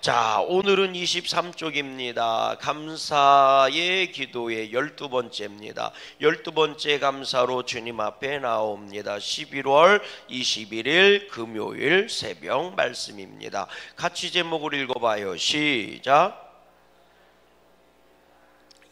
자, 오늘은 23쪽입니다. 감사의 기도의 12번째입니다. 12번째 감사로 주님 앞에 나옵니다. 11월 21일 금요일 새벽 말씀입니다. 같이 제목을 읽어봐요. 시작.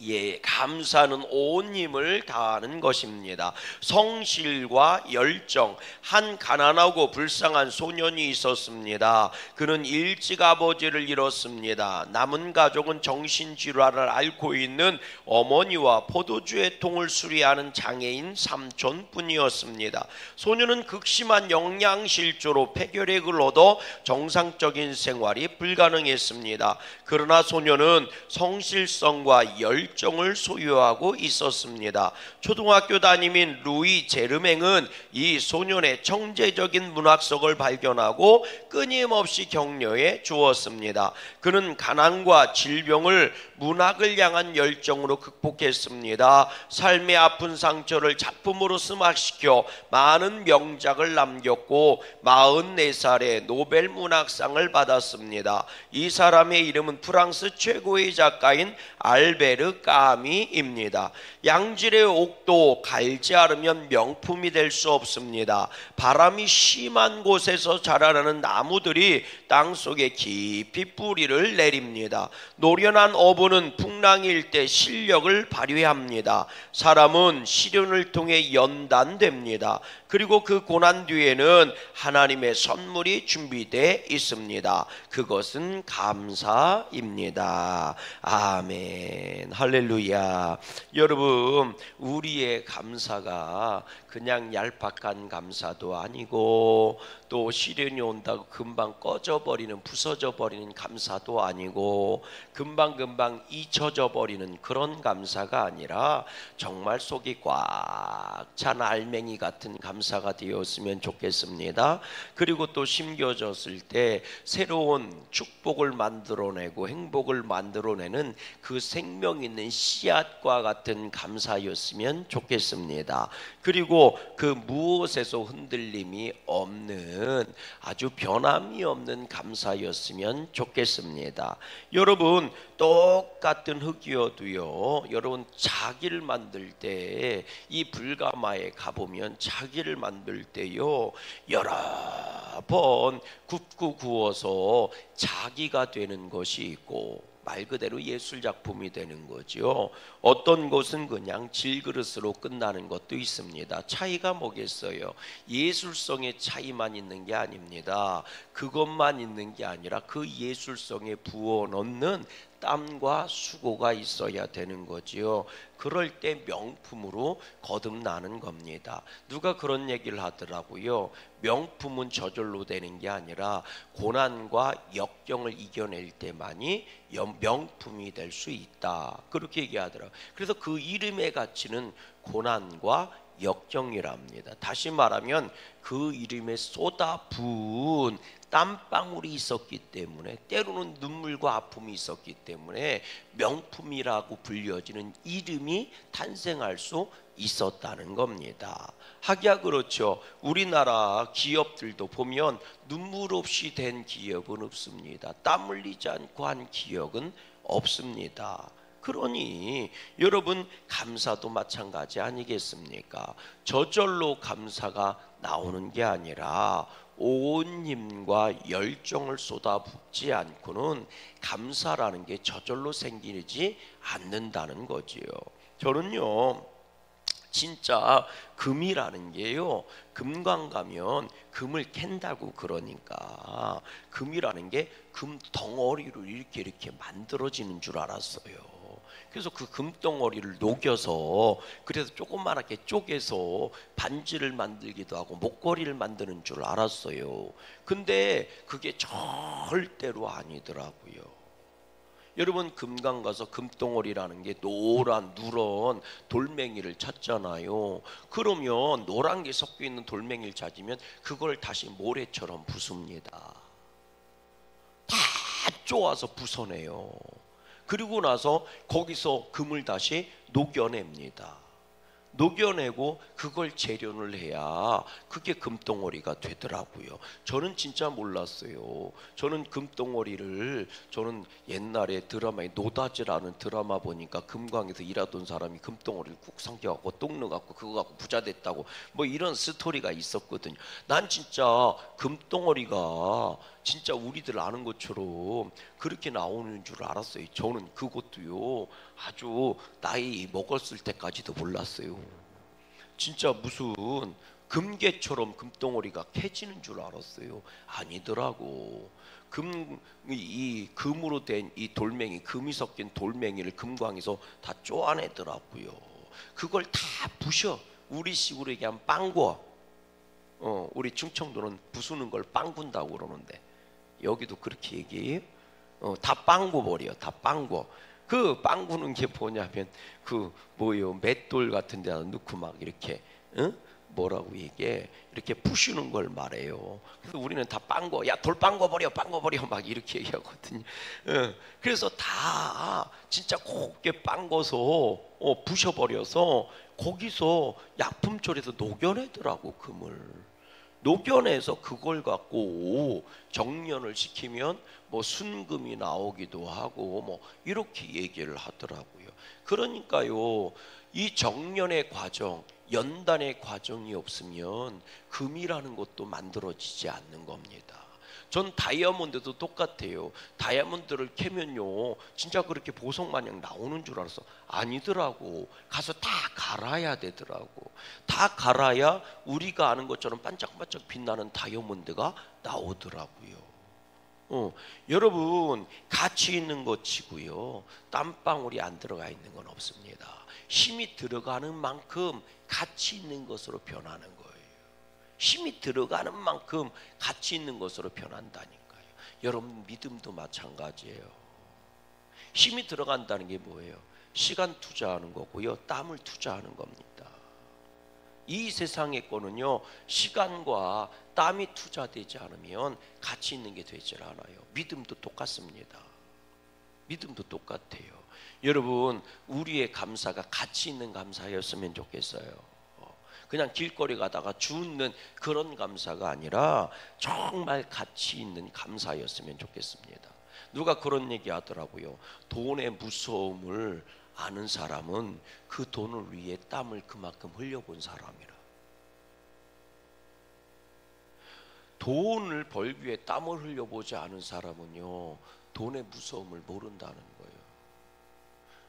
예, 감사는 온 힘을 다하는 것입니다. 성실과 열정. 한 가난하고 불쌍한 소년이 있었습니다. 그는 일찍 아버지를 잃었습니다. 남은 가족은 정신질환을 앓고 있는 어머니와 포도주의 통을 수리하는 장애인 삼촌뿐이었습니다. 소년은 극심한 영양실조로 폐결핵을 얻어 정상적인 생활이 불가능했습니다. 그러나 소년은 성실성과 열정을 소유하고 있었습니다. 초등학교 담임인 루이 제르맹은 이 소년의 청재적인 문학성을 발견하고 끊임없이 격려해 주었습니다. 그는 가난과 질병을 문학을 향한 열정으로 극복했습니다. 삶의 아픈 상처를 작품으로 승화시켜 많은 명작을 남겼고 44살에 노벨 문학상을 받았습니다. 이 사람의 이름은 프랑스 최고의 작가인 알베르 까미입니다. 양질의 옥도 갈지 않으면 명품이 될 수 없습니다. 바람이 심한 곳에서 자라나는 나무들이 땅속에 깊이 뿌리를 내립니다. 노련한 어부는 풍랑일 때 실력을 발휘합니다. 사람은 시련을 통해 연단됩니다. 그리고 그 고난 뒤에는 하나님의 선물이 준비되어 있습니다. 그것은 감사입니다. 아멘. 할렐루야. 여러분, 우리의 감사가 그냥 얄팍한 감사도 아니고 또 시련이 온다고 금방 꺼져버리는, 부서져버리는 감사도 아니고 금방금방 잊혀져 버리는 그런 감사가 아니라 정말 속이 꽉 찬 알맹이 같은 감사가 되었으면 좋겠습니다. 그리고 또 심겨졌을 때 새로운 축복을 만들어내고 행복을 만들어내는 그 생명 있는 씨앗과 같은 감사였으면 좋겠습니다. 그리고 그 무엇에서 흔들림이 없는 아주 변함이 없는 감사였으면 좋겠습니다. 여러분, 똑같은 흙이어도요, 여러분 자기를 만들 때 이 불가마에 가보면 자기를 만들 때요 여러 번 굽고 구워서 자기가 되는 것이 있고 말 그대로 예술 작품이 되는 거죠. 어떤 곳은 그냥 질그릇으로 끝나는 것도 있습니다. 차이가 뭐겠어요? 예술성의 차이만 있는 게 아닙니다. 그것만 있는 게 아니라 그 예술성에 부어 넣는 땀과 수고가 있어야 되는 거지요. 그럴 때 명품으로 거듭나는 겁니다. 누가 그런 얘기를 하더라고요. 명품은 저절로 되는 게 아니라 고난과 역경을 이겨낼 때만이 명품이 될 수 있다. 그렇게 얘기하더라고요. 그래서 그 이름의 가치는 고난과 역경이랍니다. 다시 말하면 그 이름에 쏟아부은 땀방울이 있었기 때문에, 때로는 눈물과 아픔이 있었기 때문에 명품이라고 불려지는 이름이 탄생할 수 있었다는 겁니다. 하기야 그렇죠. 우리나라 기업들도 보면 눈물 없이 된 기업은 없습니다. 땀 흘리지 않고 한 기업은 없습니다. 그러니 여러분, 감사도 마찬가지 아니겠습니까? 저절로 감사가 나오는 게 아니라 온 힘과 열정을 쏟아붓지 않고는 감사라는 게 저절로 생기지 않는다는 거지요. 저는요, 진짜 금이라는 게요, 금관 가면 금을 캔다고 그러니까 금이라는 게 금 덩어리로 이렇게 만들어지는 줄 알았어요. 그래서 그 금덩어리를 녹여서, 그래서 조그맣게 쪼개서 반지를 만들기도 하고 목걸이를 만드는 줄 알았어요. 근데 그게 절대로 아니더라고요. 여러분, 금강 가서 금덩어리라는 게 노란 누런 돌멩이를 찾잖아요. 그러면 노란 게 섞여 있는 돌멩이를 찾으면 그걸 다시 모래처럼 부숩니다. 다 쪼아서 부숴내요. 그리고 나서 거기서 금을 다시 녹여냅니다. 녹여내고 그걸 재련을 해야 그게 금덩어리가 되더라고요. 저는 진짜 몰랐어요. 저는 금덩어리를, 저는 옛날에 드라마에 노다지라는 드라마 보니까 금광에서 일하던 사람이 금덩어리를 꾹 삼켜갖고 똥 넣어갖고 그거 갖고 부자 됐다고 뭐 이런 스토리가 있었거든요. 난 진짜 금덩어리가 진짜 우리들 아는 것처럼 그렇게 나오는 줄 알았어요. 저는 그것도요 아주 나이 먹었을 때까지도 몰랐어요. 진짜 무슨 금괴처럼 금덩어리가 캐지는 줄 알았어요. 아니더라고. 이 금으로 된 이 돌멩이, 금이 섞인 돌멩이를 금광에서 다 쪼아내더라고요. 그걸 다 부셔. 우리식으로 얘기하면 빵구. 우리 충청도는 부수는 걸 빵군다고 그러는데 여기도 그렇게 얘기해요. 다 빵구 버려. 다 빵구. 그 빵구는 게 뭐냐면 그 뭐요 맷돌 같은 데다 넣고 막 이렇게 뭐라고 얘기해, 이렇게 부수는 걸 말해요. 그래서 우리는 다 빵구, 야 돌 빵구 버려, 빵구 버려 막 이렇게 얘기하거든요. 그래서 다 진짜 곱게 빵궈서 부셔버려서 거기서 약품줄에서 녹여내더라고. 금을 녹여내서 그걸 갖고 정련을 시키면 뭐 순금이 나오기도 하고 뭐 이렇게 얘기를 하더라고요. 그러니까요, 이 정련의 과정, 연단의 과정이 없으면 금이라는 것도 만들어지지 않는 겁니다. 전 다이아몬드도 똑같아요. 다이아몬드를 캐면요 진짜 그렇게 보석 마냥 나오는 줄 알았어. 아니더라고. 가서 다 갈아야 되더라고. 다 갈아야 우리가 아는 것처럼 반짝반짝 빛나는 다이아몬드가 나오더라고요. 여러분, 가치 있는 것 치고요 땀방울이 안 들어가 있는 건 없습니다. 힘이 들어가는 만큼 가치 있는 것으로 변하는 거예요. 힘이 들어가는 만큼 가치 있는 것으로 변한다니까요. 여러분, 믿음도 마찬가지예요. 힘이 들어간다는 게 뭐예요? 시간 투자하는 거고요, 땀을 투자하는 겁니다. 이 세상의 거는요 시간과 땀이 투자되지 않으면 가치 있는 게 되질 않아요. 믿음도 똑같습니다. 믿음도 똑같아요. 여러분, 우리의 감사가 가치 있는 감사였으면 좋겠어요. 그냥 길거리 가다가 죽는 그런 감사가 아니라 정말 가치 있는 감사였으면 좋겠습니다. 누가 그런 얘기 하더라고요. 돈의 무서움을 아는 사람은 그 돈을 위해 땀을 그만큼 흘려본 사람이라. 돈을 벌기 위해 땀을 흘려보지 않은 사람은요 돈의 무서움을 모른다는 거예요.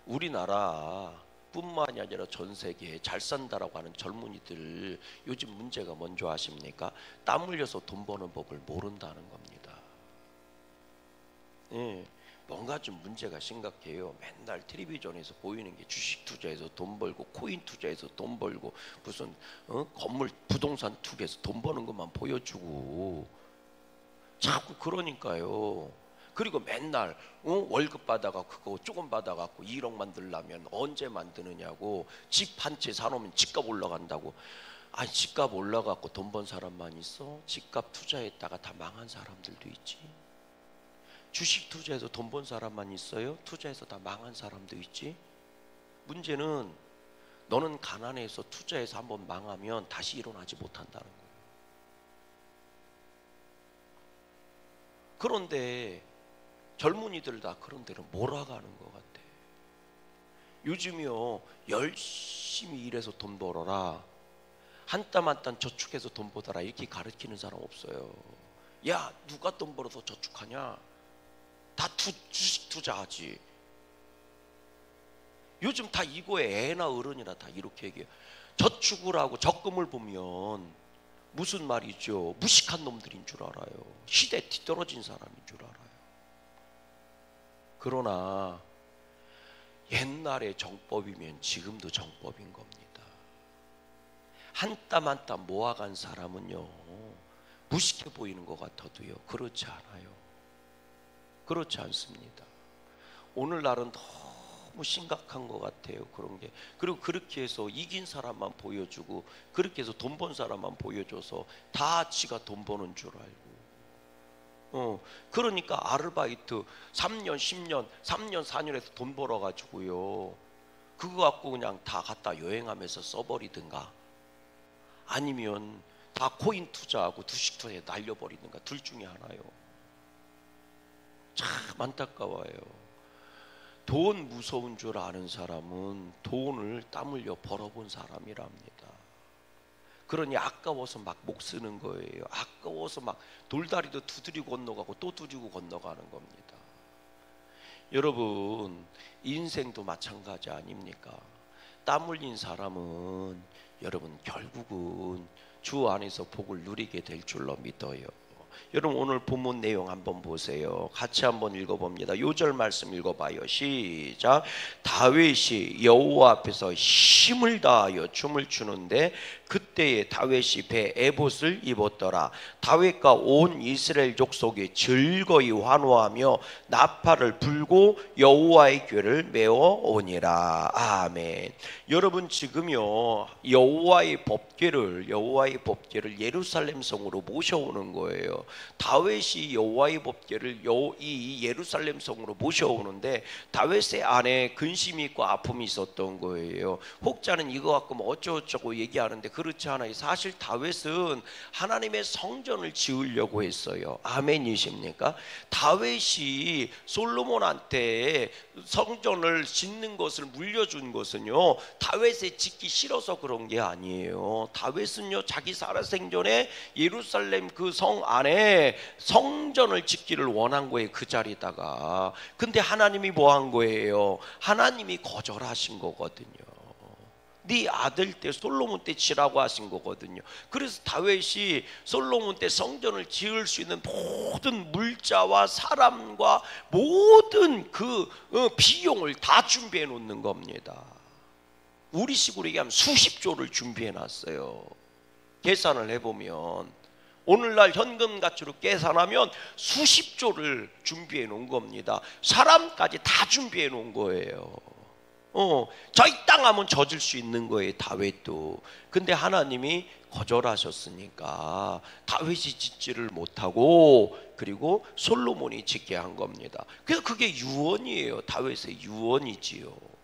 우리나라 뿐만이 아니라 전 세계에 잘 산다라고 하는 젊은이들 요즘 문제가 뭔지 아십니까? 땀 흘려서 돈 버는 법을 모른다는 겁니다. 예, 뭔가 좀 문제가 심각해요. 맨날 텔레비전에서 보이는 게 주식 투자해서 돈 벌고 코인 투자해서 돈 벌고 무슨 건물 부동산 투기해서 돈 버는 것만 보여주고 자꾸 그러니까요. 그리고 맨날 월급 받아가 그거 조금 받아갖고 1억 만들려면 언제 만드느냐고, 집 한 채 사놓으면 집값 올라간다고. 아니, 집값 올라갖고 돈 번 사람만 있어? 집값 투자했다가 다 망한 사람들도 있지. 주식 투자해서 돈 번 사람만 있어요? 투자해서 다 망한 사람도 있지. 문제는 너는 가난해서 투자해서 한번 망하면 다시 일어나지 못한다는 거예요. 그런데 젊은이들 다 그런 데로 몰아가는 것 같아. 요즘이요 열심히 일해서 돈 벌어라, 한 땀 한 땀 저축해서 돈 벌어라 이렇게 가르치는 사람 없어요. 야, 누가 돈 벌어서 저축하냐? 다 주식 투자하지. 요즘 다 이거에 애나 어른이나 다 이렇게 얘기해요. 저축을 하고 적금을 보면 무슨 말이죠? 무식한 놈들인 줄 알아요. 시대 뒤떨어진 사람인 줄 알아요. 그러나 옛날의 정법이면 지금도 정법인 겁니다. 한 땀 한 땀 모아간 사람은요 무식해 보이는 것 같아도요 그렇지 않아요. 그렇지 않습니다. 오늘날은 너무 심각한 것 같아요, 그런 게. 그리고 그렇게 해서 이긴 사람만 보여주고 그렇게 해서 돈 번 사람만 보여줘서 다 지가 돈 버는 줄 알고. 그러니까 아르바이트 3년 10년 3년 4년에서 돈 벌어가지고요 그거 갖고 그냥 다 갖다 여행하면서 써버리든가, 아니면 다 코인 투자하고 주식 투자에 날려버리든가, 둘 중에 하나요. 참 안타까워요. 돈 무서운 줄 아는 사람은 돈을 땀 흘려 벌어본 사람이랍니다. 그러니 아까워서 막 목 쓰는 거예요. 아까워서 막 돌다리도 두드리고 건너가고 또 두드리고 건너가는 겁니다. 여러분, 인생도 마찬가지 아닙니까? 땀 흘린 사람은 여러분 결국은 주 안에서 복을 누리게 될 줄로 믿어요. 여러분, 오늘 본문 내용 한번 보세요. 같이 한번 읽어봅니다. 요절 말씀 읽어봐요. 시작. 다윗이 여호와 앞에서 힘을 다하여 춤을 추는데 그때에 다윗이 배에 에봇을 입었더라. 다윗과 온 이스라엘 족속이 즐거이 환호하며 나팔을 불고 여호와의 궤를 메어 오니라. 아멘. 여러분, 지금요 여호와의 법궤를 예루살렘 성으로 모셔오는 거예요. 다윗이 여호와의 법궤를 이 예루살렘 성으로 모셔오는데 다윗의 안에 근심이 있고 아픔이 있었던 거예요. 혹자는 이거 갖고 뭐 어쩌고저쩌고 얘기하는데 그렇지 않아요. 사실 다윗은 하나님의 성전을 지으려고 했어요. 아멘이십니까? 다윗이 솔로몬한테 성전을 짓는 것을 물려준 것은요 다윗이 짓기 싫어서 그런 게 아니에요. 다윗은요 자기 살아생전에 예루살렘 그 성 안에 성전을 짓기를 원한 거예요. 그 자리다가. 근데 하나님이 뭐 한 거예요? 하나님이 거절하신 거거든요. 네 아들 때 솔로몬 때 지라고 하신 거거든요. 그래서 다윗이 솔로몬 때 성전을 지을 수 있는 모든 물자와 사람과 모든 그 비용을 다 준비해 놓는 겁니다. 우리식으로 얘기하면 수십조를 준비해 놨어요. 계산을 해보면 오늘날 현금 가치로 계산하면 수십조를 준비해 놓은 겁니다. 사람까지 다 준비해 놓은 거예요. 저희 땅 하면 젖을 수 있는 거예요. 다윗도. 근데 하나님이 거절하셨으니까 다윗이 짓지를 못하고 그리고 솔로몬이 짓게 한 겁니다. 그래서 그게 유언이에요. 다윗의 유언이지요.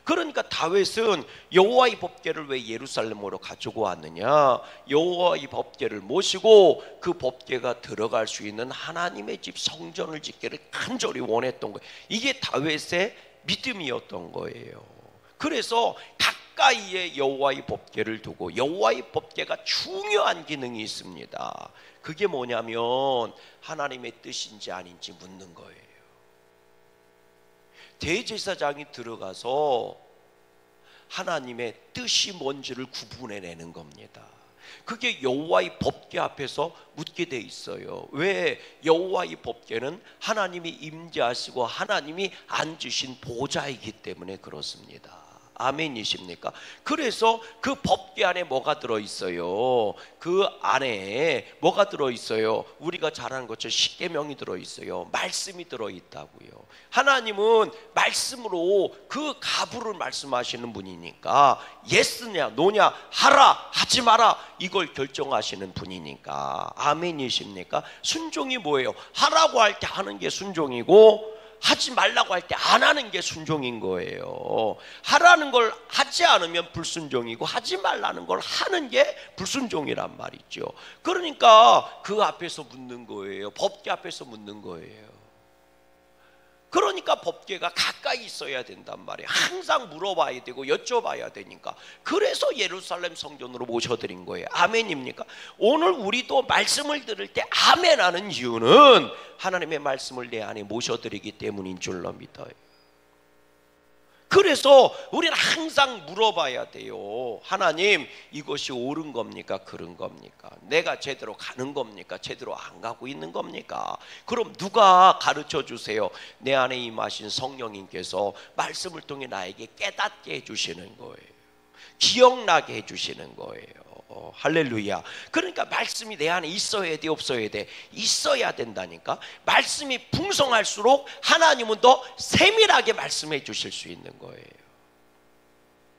그러니까 다윗은 여호와의 법궤를 왜 예루살렘으로 가지고 왔느냐? 여호와의 법궤를 모시고 그 법궤가 들어갈 수 있는 하나님의 집 성전을 짓기를 간절히 원했던 거예요. 이게 다윗의 믿음이었던 거예요. 그래서 가까이에 여호와의 법궤를 두고, 여호와의 법궤가 중요한 기능이 있습니다. 그게 뭐냐면 하나님의 뜻인지 아닌지 묻는 거예요. 대제사장이 들어가서 하나님의 뜻이 뭔지를 구분해내는 겁니다. 그게 여호와의 법궤 앞에서 묻게 돼 있어요. 왜? 여호와의 법궤는 하나님이 임재하시고 하나님이 앉으신 보좌이기 때문에 그렇습니다. 아멘이십니까? 그래서 그 법궤 안에 뭐가 들어있어요? 그 안에 뭐가 들어있어요? 우리가 잘 아는 것처럼 십계명이 들어있어요. 말씀이 들어있다고요. 하나님은 말씀으로 그 가부를 말씀하시는 분이니까 예스냐 노냐 하라 하지 마라 이걸 결정하시는 분이니까. 아멘이십니까? 순종이 뭐예요? 하라고 할 때 하는 게 순종이고 하지 말라고 할 때 안 하는 게 순종인 거예요. 하라는 걸 하지 않으면 불순종이고 하지 말라는 걸 하는 게 불순종이란 말이죠. 그러니까 그 앞에서 묻는 거예요. 법궤 앞에서 묻는 거예요. 그러니까 법궤가 가까이 있어야 된단 말이에요. 항상 물어봐야 되고 여쭤봐야 되니까. 그래서 예루살렘 성전으로 모셔드린 거예요. 아멘입니까? 오늘 우리도 말씀을 들을 때 아멘 하는 이유는 하나님의 말씀을 내 안에 모셔드리기 때문인 줄로 믿어요. 그래서 우리는 항상 물어봐야 돼요. 하나님, 이것이 옳은 겁니까? 그른 겁니까? 내가 제대로 가는 겁니까? 제대로 안 가고 있는 겁니까? 그럼 누가 가르쳐 주세요? 내 안에 임하신 성령님께서 말씀을 통해 나에게 깨닫게 해주시는 거예요. 기억나게 해주시는 거예요. 할렐루야. 그러니까 말씀이 내 안에 있어야 돼, 없어야 돼? 있어야 된다니까. 말씀이 풍성할수록 하나님은 더 세밀하게 말씀해 주실 수 있는 거예요.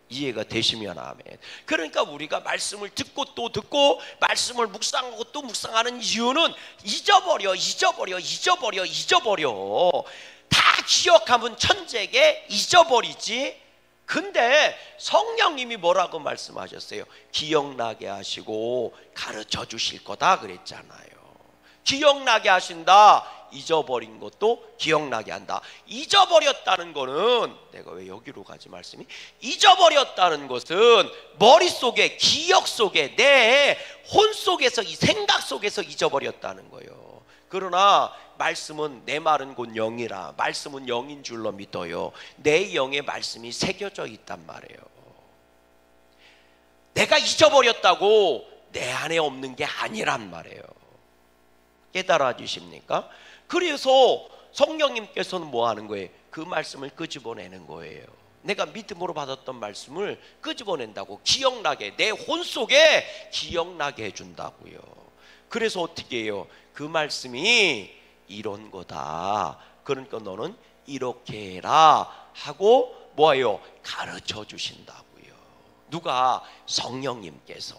이해가 되시면 아멘. 그러니까 우리가 말씀을 듣고 또 듣고 말씀을 묵상하고 또 묵상하는 이유는 잊어버려 다 기억하면 천재게 잊어버리지 근데 성령님이 뭐라고 말씀하셨어요? 기억나게 하시고 가르쳐 주실 거다 그랬잖아요. 기억나게 하신다. 잊어버린 것도 기억나게 한다. 잊어버렸다는 거는, 내가 왜 여기로 가지 말씀이, 잊어버렸다는 것은 머릿속에, 기억 속에, 내 혼 속에서, 이 생각 속에서 잊어버렸다는 거예요. 그러나 말씀은 내 말은 곧 영이라, 말씀은 영인 줄로 믿어요. 내 영에 말씀이 새겨져 있단 말이에요. 내가 잊어버렸다고 내 안에 없는 게 아니란 말이에요. 깨달아 주십니까? 그래서 성령님께서는 뭐 하는 거예요? 그 말씀을 끄집어내는 거예요. 내가 믿음으로 받았던 말씀을 끄집어낸다고, 기억나게, 내 혼 속에 기억나게 해준다고요. 그래서 어떻게 해요? 그 말씀이 이런 거다, 그러니까 너는 이렇게 해라 하고 뭐예요? 가르쳐 주신다고요. 누가? 성령님께서.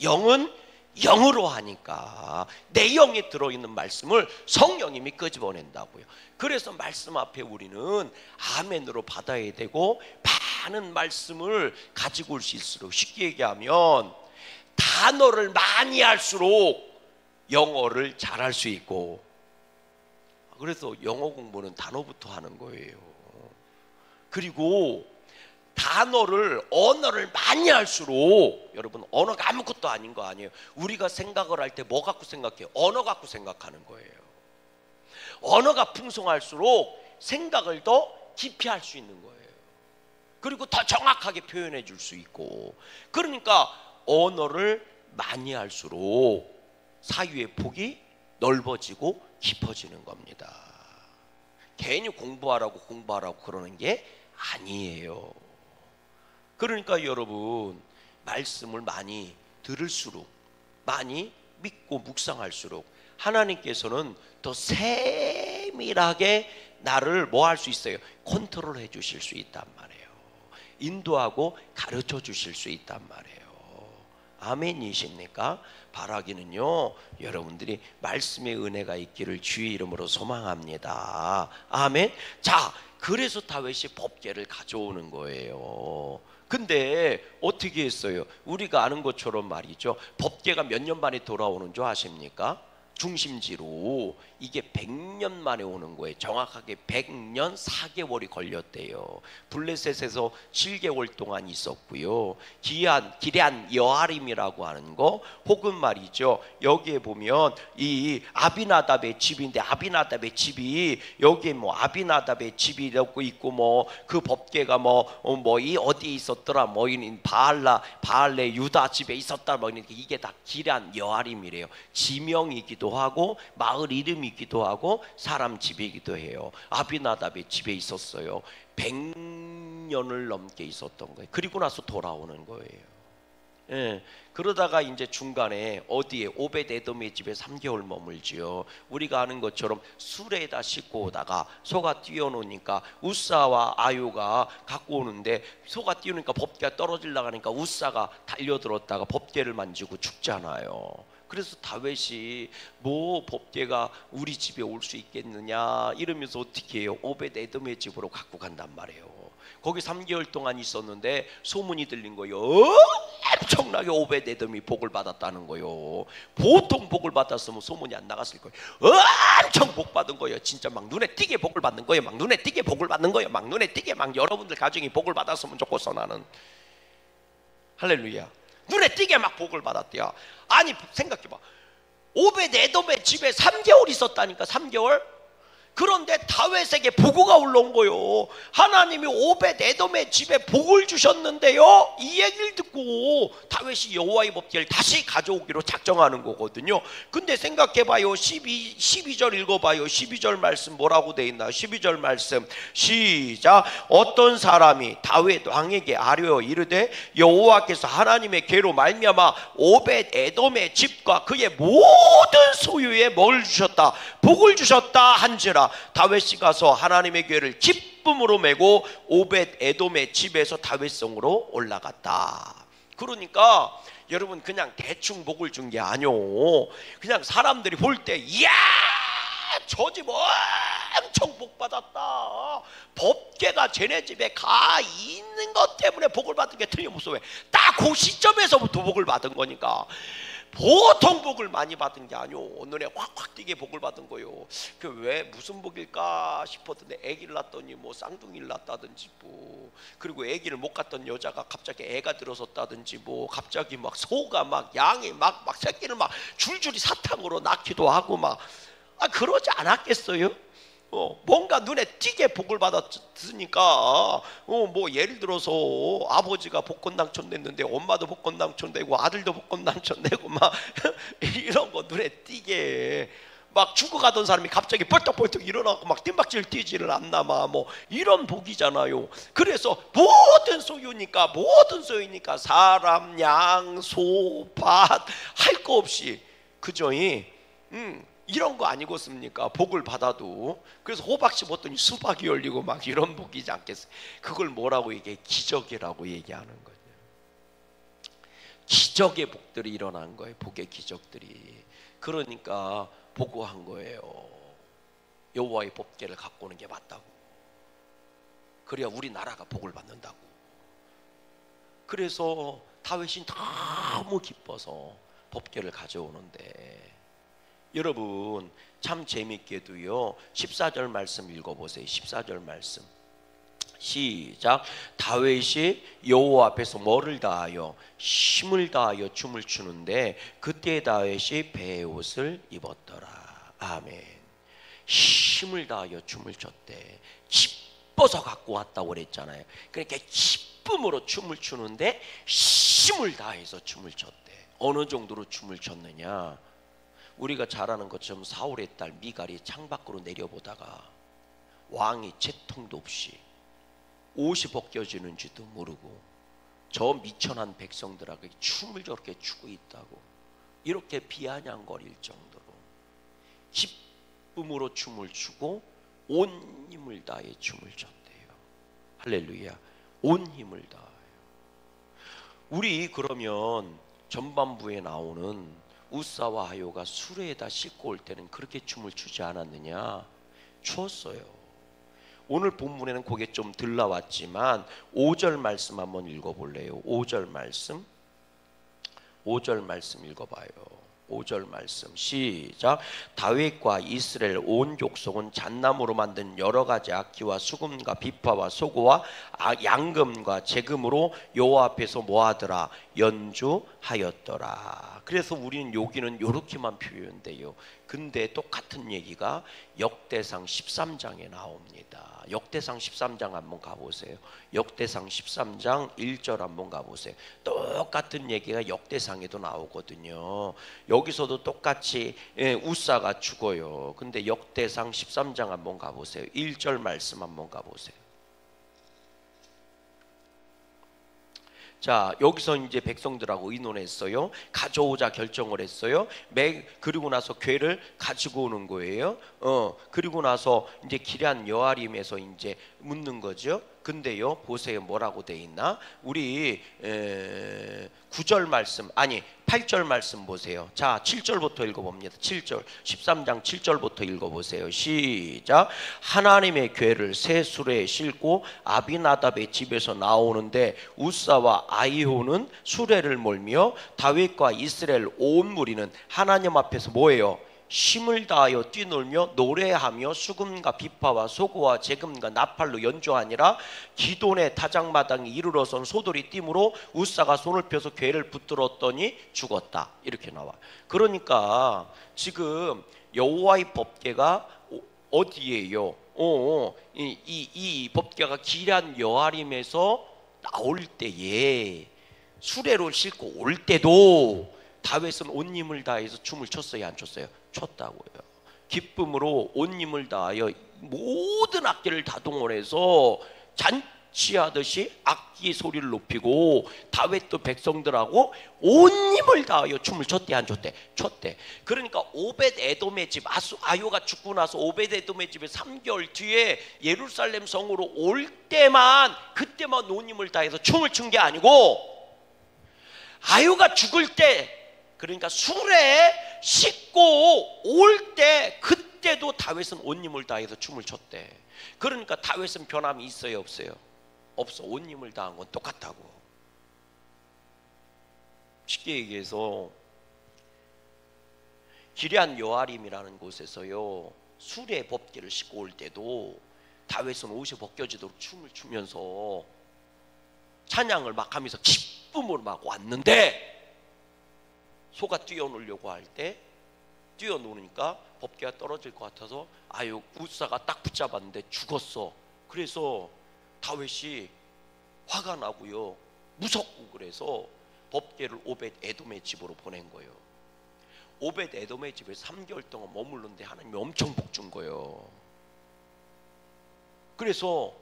영은 영으로 하니까 내 영에 들어있는 말씀을 성령님이 끄집어낸다고요. 그래서 말씀 앞에 우리는 아멘으로 받아야 되고, 많은 말씀을 가지고 올 수 있을수록, 쉽게 얘기하면 단어를 많이 할수록 영어를 잘할 수 있고, 그래서 영어 공부는 단어부터 하는 거예요. 그리고 언어를 많이 할수록, 여러분 언어가 아무것도 아닌 거 아니에요. 우리가 생각을 할 때 뭐 갖고 생각해요? 언어 갖고 생각하는 거예요. 언어가 풍성할수록 생각을 더 깊이 할 수 있는 거예요. 그리고 더 정확하게 표현해 줄 수 있고, 그러니까 언어를 많이 할수록 사유의 폭이 넓어지고 깊어지는 겁니다. 괜히 공부하라고 그러는 게 아니에요. 그러니까 여러분, 말씀을 많이 들을수록, 많이 믿고 묵상할수록 하나님께서는 더 세밀하게 나를 뭐 할 수 있어요? 컨트롤 해 주실 수 있단 말이에요. 인도하고 가르쳐 주실 수 있단 말이에요. 아멘이십니까? 바라기는요, 여러분들이 말씀의 은혜가 있기를 주의 이름으로 소망합니다. 아멘. 자, 그래서 다윗이 법궤를 가져오는 거예요. 근데 어떻게 했어요? 우리가 아는 것처럼 말이죠, 법궤가 몇 년 만에 돌아오는 줄 아십니까? 중심지로 이게 100년 만에 오는 거예요. 정확하게 100년 4개월이 걸렸대요. 블레셋에서 7개월 동안 있었고요. 기럇 여아림이라고 하는 거, 혹은 말이죠, 여기에 보면 이 아비나답의 집인데, 아비나답의 집이 여기에 뭐 아비나답의 집이 있고 뭐 그 법궤가 이 어디에 있었더라, 바알레 유다 집에 있었다, 이게 다 기럇 여아림이래요. 지명이기도 하고 마을 이름이기도 하고 사람 집이기도 해요. 아비나답의 집에 있었어요. 100년을 넘게 있었던 거예요. 그리고 나서 돌아오는 거예요. 예, 그러다가 이제 중간에 어디에 오벳에돔의 집에 3개월 머물지요. 우리가 아는 것처럼 수레에다 싣고 오다가 소가 뛰어노니까 우사와 아유가 갖고 오는데, 소가 뛰어오니까 법궤가 떨어지려고 하니까 우사가 달려들었다가 법궤를 만지고 죽잖아요. 그래서 다윗이 뭐 법궤가 우리 집에 올 수 있겠느냐 이러면서 어떻게 해요? 오벳에돔의 집으로 갖고 간단 말이에요. 거기 3개월 동안 있었는데 소문이 들린 거예요. 엄청나게 오벳에돔이 복을 받았다는 거예요. 보통 복을 받았으면 소문이 안 나갔을 거예요. 엄청 복 받은 거예요. 진짜 막 눈에 띄게 복을 받는 거예요. 막 눈에 띄게 복을 받는 거예요. 막 눈에 띄게, 막 여러분들 가정이 복을 받았으면 좋겠어 나는. 할렐루야. 눈에 띄게 막 복을 받았대요. 아니 생각해봐, 오벳에돔의 집에 3개월 있었다니까. 3개월. 그런데 다윗에게 보고가 올라온 거예요. 하나님이 오벳에돔의 집에 복을 주셨는데요. 이 얘기를 듣고 다윗이 여호와의 법궤를 다시 가져오기로 작정하는 거거든요. 근데 생각해봐요. 12절 읽어봐요. 12절 말씀 뭐라고 돼 있나? 12절 말씀 시작. 어떤 사람이 다윗 왕에게 아뢰어 이르되 여호와께서 하나님의 궤로 말미암아 오벳에돔의 집과 그의 모든 소유에 뭘 주셨다? 복을 주셨다 한지라. 다윗이 가서 하나님의 궤를 기쁨으로 메고 오벳에돔의 집에서 다윗성으로 올라갔다. 그러니까 여러분, 그냥 대충 복을 준 게 아니오. 그냥 사람들이 볼 때 이야 저 집 엄청 복 받았다, 법궤가 쟤네 집에 가 있는 있는 것 때문에 복을 받은 게 틀림없어. 왜? 딱 그 시점에서부터 복을 받은 거니까. 보통 복을 많이 받은 게 아니오. 눈에 확확 띄게 복을 받은 거요. 그 왜 무슨 복일까 싶었는데 아기를 낳았더니 뭐 쌍둥이를 낳았다든지 뭐, 그리고 아기를 못 갖던 여자가 갑자기 애가 들어섰다든지 뭐, 갑자기 막 소가 막 양이 막 새끼를 막 줄줄이 사탕으로 낳기도 하고 막, 그러지 않았겠어요? 뭔가 눈에 띄게 복을 받았으니까, 뭐 예를 들어서 아버지가 복권 당첨됐는데 엄마도 복권 당첨되고 아들도 복권 당첨되고 막 이런 거 눈에 띄게, 막 죽어가던 사람이 갑자기 벌떡벌떡 일어나고 막 뜀박질 뛰지를 않나 뭐 이런 복이잖아요. 그래서 모든 소유니까 사람, 양, 소, 밭 할 거 없이 그저 이런 거 아니겠습니까? 복을 받아도. 그래서 호박 씹었더니 수박이 열리고 막 이런 복이지 않겠어요? 그걸 뭐라고 얘기해? 기적이라고 얘기하는 거예요. 기적의 복들이 일어난 거예요. 복의 기적들이. 그러니까 보고한 거예요. 여호와의 법궤를 갖고 오는 게 맞다고. 그래야 우리나라가 복을 받는다고. 그래서 다윗이 너무 기뻐서 법궤를 가져오는데, 여러분 참 재밌게도요 14절 말씀 읽어보세요. 14절 말씀 시작. 다윗이 여호와 앞에서 뭐를 다하여? 힘을 다하여 춤을 추는데 그때 다윗이 베옷을 입었더라. 아멘. 힘을 다하여 춤을 췄대. 기뻐서 갖고 왔다고 그랬잖아요. 그러니까 기쁨으로 춤을 추는데 힘을 다해서 춤을 췄대. 어느 정도로 춤을 췄느냐? 우리가 잘 아는 것처럼 사울의 딸 미갈이 창밖으로 내려보다가 왕이 채통도 없이 옷이 벗겨지는지도 모르고 저 미천한 백성들에게 춤을 저렇게 추고 있다고, 이렇게 비아냥거릴 정도로 기쁨으로 춤을 추고 온 힘을 다해 춤을 췄대요. 할렐루야. 온 힘을 다해요. 우리 그러면 전반부에 나오는 우사와 하요가 수레에다 싣고 올 때는 그렇게 춤을 추지 않았느냐? 추었어요. 오늘 본문에는 그게 좀 덜 나왔지만 5절 말씀 한번 읽어볼래요? 5절 말씀 읽어봐요. 5절 말씀 시작. 다윗과 이스라엘 온 족속은 잣나무로 만든 여러 가지 악기와 수금과 비파와 소고와 양금과 제금으로 여호와 앞에서 뭐하더라? 연주하였더라. 그래서 우리는 여기는 이렇게만 표현돼요. 근데 똑같은 얘기가 역대상 13장에 나옵니다. 역대상 13장 한번 가보세요. 역대상 13장 1절 한번 가보세요. 똑같은 얘기가 역대상에도 나오거든요. 여기서도 똑같이 우사가 죽어요. 근데 역대상 13장 한번 가보세요. 1절 말씀 한번 가보세요. 자, 여기서 이제 백성들하고 의논했어요. 가져오자 결정을 했어요. 그리고 나서 궤를 가지고 오는 거예요. 그리고 나서 이제 기럇 여아림에서 이제 묻는 거죠. 근데요, 보세요. 뭐라고 돼 있나? 우리 9절 말씀, 아니 8절 말씀 보세요. 자, 7절부터 읽어봅니다. 7절, 13장 7절부터 읽어보세요. 시작. 하나님의 궤를 새 수레에 싣고 아비나답의 집에서 나오는데 우사와 아이호는 수레를 몰며 다윗과 이스라엘 온 무리는 하나님 앞에서 뭐예요? 힘을 다하여 뛰놀며 노래하며 수금과 비파와 소고와 제금과 나팔로 연주하니라. 기돈의 타작마당에 이르러선 소들이 띠므로 우사가 손을 펴서 궤를 붙들었더니 죽었다. 이렇게 나와. 그러니까 지금 여호와의 법궤가 어디예요? 이 법궤가 기럇 여아림에서 나올 때에 수레로 싣고 올 때도 다윗은 온 힘을 다해서 춤을 췄어요, 안 췄어요? 췄다고요. 기쁨으로 온 힘을 다하여 모든 악기를 다 동원해서 잔치하듯이 악기 소리를 높이고 다윗도 백성들하고 온 힘을 다하여 춤을 췄대, 안 췄대? 췄대. 그러니까 오벳 에돔의 집, 아요가 죽고 나서 오벳 에돔의 집에 3개월 뒤에 예루살렘 성으로 올 때만, 그때만 온 힘을 다해서 춤을 춘 게 아니고 아요가 죽을 때, 그러니까 수레에 싣고 올 때, 그때도 다윗은 온 힘을 다해서 춤을 췄대. 그러니까 다윗은 변함이 있어요, 없어요? 없어. 온 힘을 다한 건 똑같다고. 쉽게 얘기해서 기럇 여아림이라는 곳에서요, 수레 법궤를 싣고 올 때도 다윗은 옷이 벗겨지도록 춤을 추면서 찬양을 막 하면서 기쁨으로 막 왔는데, 소가 뛰어놀려고 할 때 뛰어노니까 법궤가 떨어질 것 같아서 아유 우사가 딱 붙잡았는데 죽었어. 그래서 다윗이 화가 나고요, 무섭고, 그래서 법궤를 오벳 에돔의 집으로 보낸 거예요. 오벳 에돔의 집에 3개월 동안 머물렀는데 하나님이 엄청 복 준 거예요. 그래서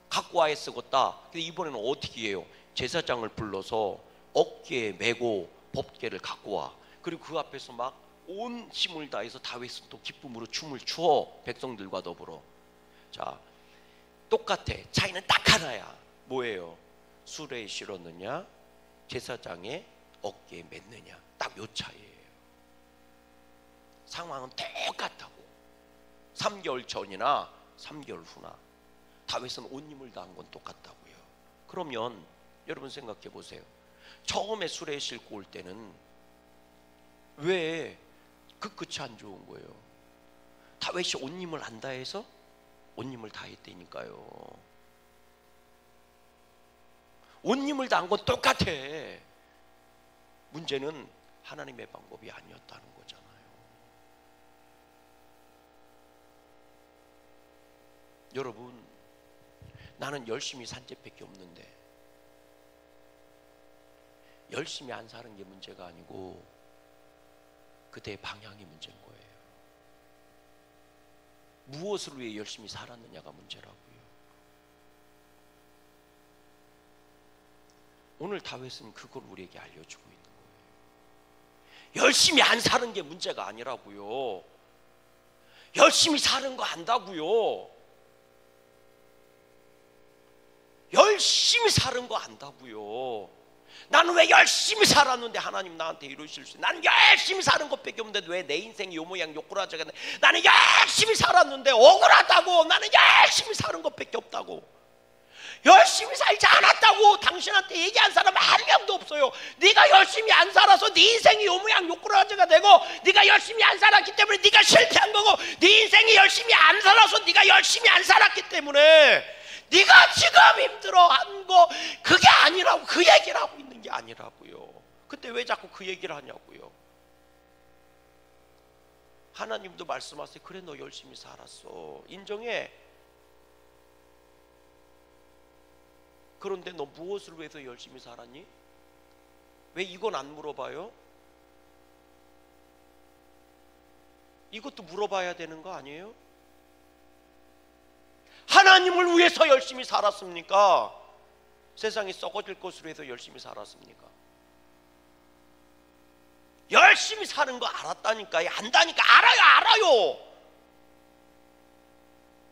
갖고 와야 쓰겄다. 근데 이번에는 어떻게 해요? 제사장을 불러서 어깨에 메고 법궤를 갖고 와. 그리고 그 앞에서 막 온 힘을 다해서 다윗은 또 기쁨으로 춤을 추어, 백성들과 더불어. 자, 똑같아. 차이는 딱 하나야. 뭐예요? 수레에 실었느냐, 제사장의 어깨에 맸느냐. 딱 요 차이예요. 상황은 똑같다고. 3개월 전이나 3개월 후나 다윗은 온 힘을 다한 건 똑같다고요. 그러면 여러분 생각해 보세요. 처음에 수레에 싣고 올 때는 왜 그 끝이 안 좋은 거예요? 다윗이 온 힘을 안 다해서? 온 힘을 다했다니까요. 온 힘을 다한 건 똑같아. 문제는 하나님의 방법이 아니었다는 거잖아요. 여러분, 나는 열심히 산 죄밖에 없는데, 열심히 안 사는 게 문제가 아니고 그대의 방향이 문제인 거예요. 무엇을 위해 열심히 살았느냐가 문제라고요. 오늘 다윗은 그걸 우리에게 알려주고 있는 거예요. 열심히 안 사는 게 문제가 아니라고요. 열심히 사는 거 안다고요. 열심히 사는 거 안다고요. 나는 왜 열심히 살았는데 하나님 나한테 이러실 수 있어요? 나는 열심히 사는 것밖에 없는데 왜 내 인생이 요 모양 요꾸라지가 돼? 나는 열심히 살았는데 억울하다고. 나는 열심히 사는 것밖에 없다고. 열심히 살지 않았다고 당신한테 얘기한 사람 한 명도 없어요. 네가 열심히 안 살아서 네 인생이 요 모양 요꾸라지가 되고, 네가 열심히 안 살았기 때문에 네가 실패한 거고, 네 인생이 열심히 안 살아서 네가 열심히 안 살았기 때문에 네가 지금 힘들어한 거, 그게 아니라고. 그 얘기를 하고 있는 게 아니라고요. 근데 왜 자꾸 그 얘기를 하냐고요. 하나님도 말씀하세요. 그래, 너 열심히 살았어. 인정해. 그런데 너 무엇을 위해서 열심히 살았니? 왜 이건 안 물어봐요? 이것도 물어봐야 되는 거 아니에요? 하나님을 위해서 열심히 살았습니까? 세상이 썩어질 것으로 해서 열심히 살았습니까? 열심히 사는 거 알았다니까요. 안다니까. 알아요.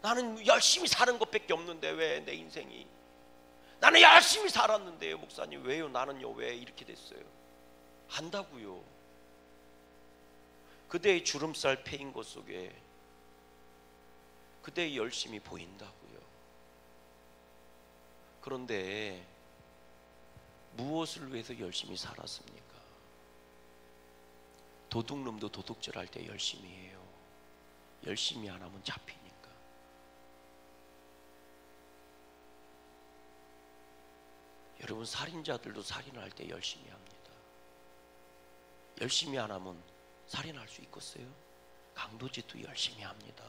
나는 열심히 사는 것밖에 없는데 왜 내 인생이, 나는 열심히 살았는데요. 목사님 왜요? 나는요 왜 이렇게 됐어요? 안다고요. 그대의 주름살 패인 것 속에 그대의 열심이 보인다고요. 그런데 무엇을 위해서 열심히 살았습니까? 도둑놈도 도둑질 할 때 열심히 해요. 열심히 안 하면 잡히니까. 여러분, 살인자들도 살인할 때 열심히 합니다. 열심히 안 하면 살인할 수 있겠어요? 강도짓도 열심히 합니다.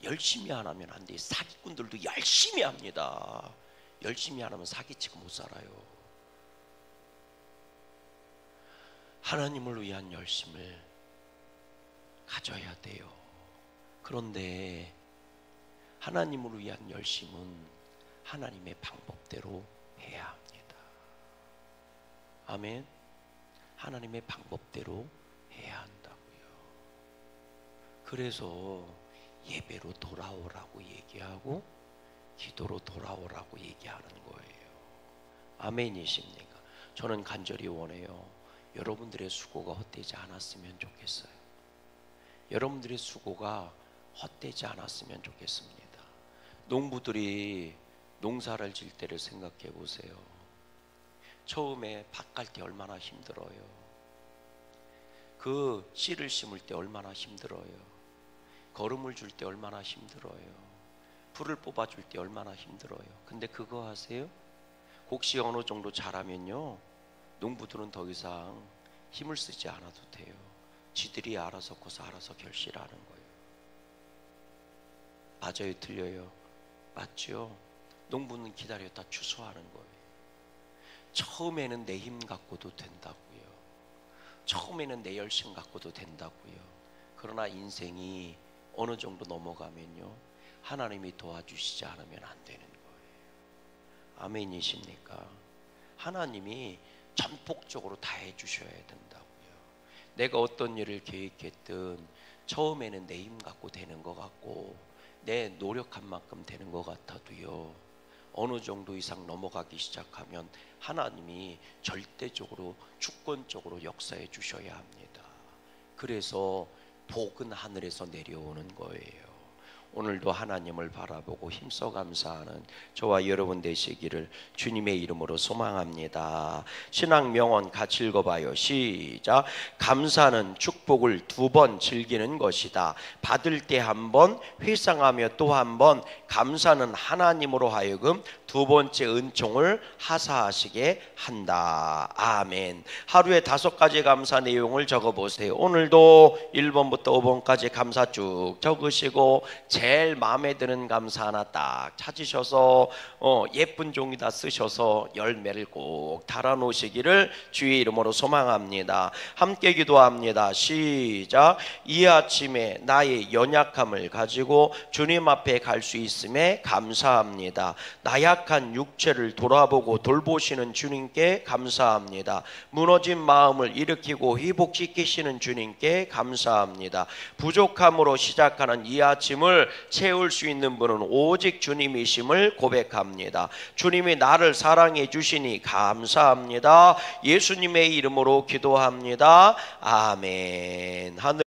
열심히 안 하면 안 돼. 사기꾼들도 열심히 합니다. 열심히 안 하면 사기치고 못 살아요. 하나님을 위한 열심을 가져야 돼요. 그런데 하나님을 위한 열심은 하나님의 방법대로 해야 합니다. 아멘. 하나님의 방법대로 해야 한다고요. 그래서 예배로 돌아오라고 얘기하고 기도로 돌아오라고 얘기하는 거예요. 아멘이십니까? 저는 간절히 원해요. 여러분들의 수고가 헛되지 않았으면 좋겠어요. 여러분들의 수고가 헛되지 않았으면 좋겠습니다. 농부들이 농사를 질 때를 생각해 보세요. 처음에 밭 갈 때 얼마나 힘들어요. 그 씨를 심을 때 얼마나 힘들어요. 거름을 줄 때 얼마나 힘들어요. 풀을 뽑아줄 때 얼마나 힘들어요. 근데 그거 아세요? 혹시 어느 정도 자라면요, 농부들은 더 이상 힘을 쓰지 않아도 돼요. 지들이 알아서 커서 알아서 결실하는 거예요. 맞아요, 틀려요? 맞죠? 농부는 기다렸다 추수하는 거예요. 처음에는 내 힘 갖고도 된다고요. 처음에는 내 열심 갖고도 된다고요. 그러나 인생이 어느 정도 넘어가면요, 하나님이 도와주시지 않으면 안 되는 거예요. 아멘이십니까? 하나님이 전폭적으로 다 해주셔야 된다고요. 내가 어떤 일을 계획했든 처음에는 내 힘 갖고 되는 것 같고 내 노력한 만큼 되는 것 같아도요, 어느 정도 이상 넘어가기 시작하면 하나님이 절대적으로 주권적으로 역사해 주셔야 합니다. 그래서 복은 하늘에서 내려오는 거예요. 오늘도 하나님을 바라보고 힘써 감사하는 저와 여러분 되시기를 주님의 이름으로 소망합니다. 신앙 명언 같이 읽어봐요. 시작. 감사는 축복을 2번 즐기는 것이다. 받을 때 1번, 회상하며 또 1번. 감사는 하나님으로 하여금 2번째 은총을 하사하시게 한다. 아멘. 하루에 5가지 감사 내용을 적어보세요. 오늘도 1번부터 5번까지 감사 쭉 적으시고 제일 마음에 드는 감사 하나 딱 찾으셔서 예쁜 종이다 쓰셔서 열매를 꼭 달아놓으시기를 주의 이름으로 소망합니다. 함께 기도합니다. 시작. 이 아침에 나의 연약함을 가지고 주님 앞에 갈 수 있음에 감사합니다. 나약한 육체를 돌아보고 돌보시는 주님께 감사합니다. 무너진 마음을 일으키고 회복시키시는 주님께 감사합니다. 부족함으로 시작하는 이 아침을 채울 수 있는 분은 오직 주님이심을 고백합니다. 주님이 나를 사랑해 주시니 감사합니다. 예수님의 이름으로 기도합니다. 아멘. 하늘